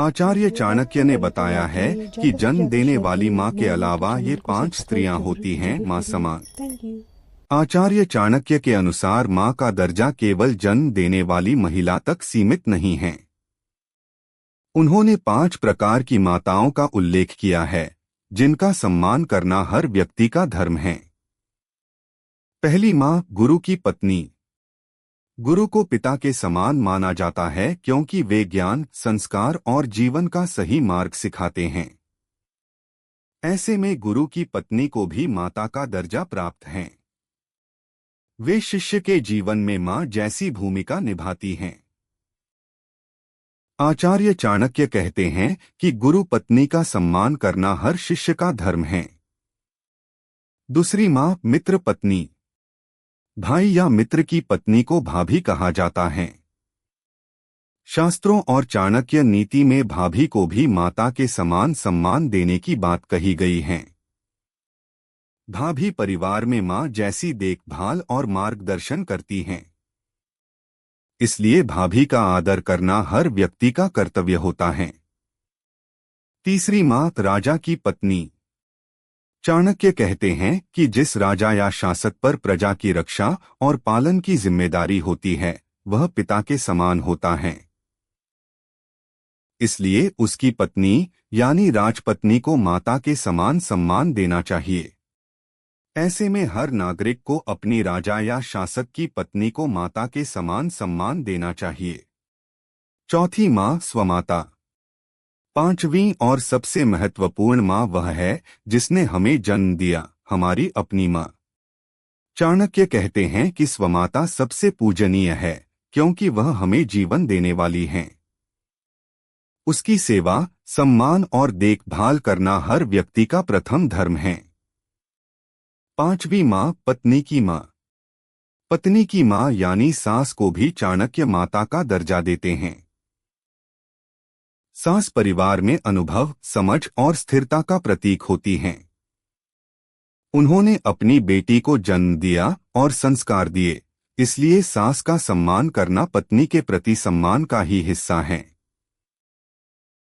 आचार्य चाणक्य ने बताया है कि जन्म देने वाली माँ के अलावा ये 5 स्त्रियां होती हैं माँ समान। आचार्य चाणक्य के अनुसार माँ का दर्जा केवल जन्म देने वाली महिला तक सीमित नहीं है। उन्होंने 5 प्रकार की माताओं का उल्लेख किया है जिनका सम्मान करना हर व्यक्ति का धर्म है। पहली माँ, गुरु की पत्नी। गुरु को पिता के समान माना जाता है क्योंकि वे ज्ञान, संस्कार और जीवन का सही मार्ग सिखाते हैं। ऐसे में गुरु की पत्नी को भी माता का दर्जा प्राप्त है। वे शिष्य के जीवन में मां जैसी भूमिका निभाती हैं। आचार्य चाणक्य कहते हैं कि गुरु पत्नी का सम्मान करना हर शिष्य का धर्म है। दूसरी मां, मित्र पत्नी। भाई या मित्र की पत्नी को भाभी कहा जाता है। शास्त्रों और चाणक्य नीति में भाभी को भी माता के समान सम्मान देने की बात कही गई है। भाभी परिवार में मां जैसी देखभाल और मार्गदर्शन करती हैं। इसलिए भाभी का आदर करना हर व्यक्ति का कर्तव्य होता है। तीसरी मां, राजा की पत्नी। चाणक्य कहते हैं कि जिस राजा या शासक पर प्रजा की रक्षा और पालन की जिम्मेदारी होती है वह पिता के समान होता है। इसलिए उसकी पत्नी यानी राजपत्नी को माता के समान सम्मान देना चाहिए। ऐसे में हर नागरिक को अपनी राजा या शासक की पत्नी को माता के समान सम्मान देना चाहिए। चौथी मां, स्वमाता। पांचवीं और सबसे महत्वपूर्ण मां वह है जिसने हमें जन्म दिया, हमारी अपनी मां। चाणक्य कहते हैं कि स्वमाता सबसे पूजनीय है क्योंकि वह हमें जीवन देने वाली हैं। उसकी सेवा, सम्मान और देखभाल करना हर व्यक्ति का प्रथम धर्म है। पांचवी मां, पत्नी की मां। पत्नी की मां यानी सास को भी चाणक्य माता का दर्जा देते हैं। सास परिवार में अनुभव, समझ और स्थिरता का प्रतीक होती हैं। उन्होंने अपनी बेटी को जन्म दिया और संस्कार दिए, इसलिए सास का सम्मान करना पत्नी के प्रति सम्मान का ही हिस्सा है।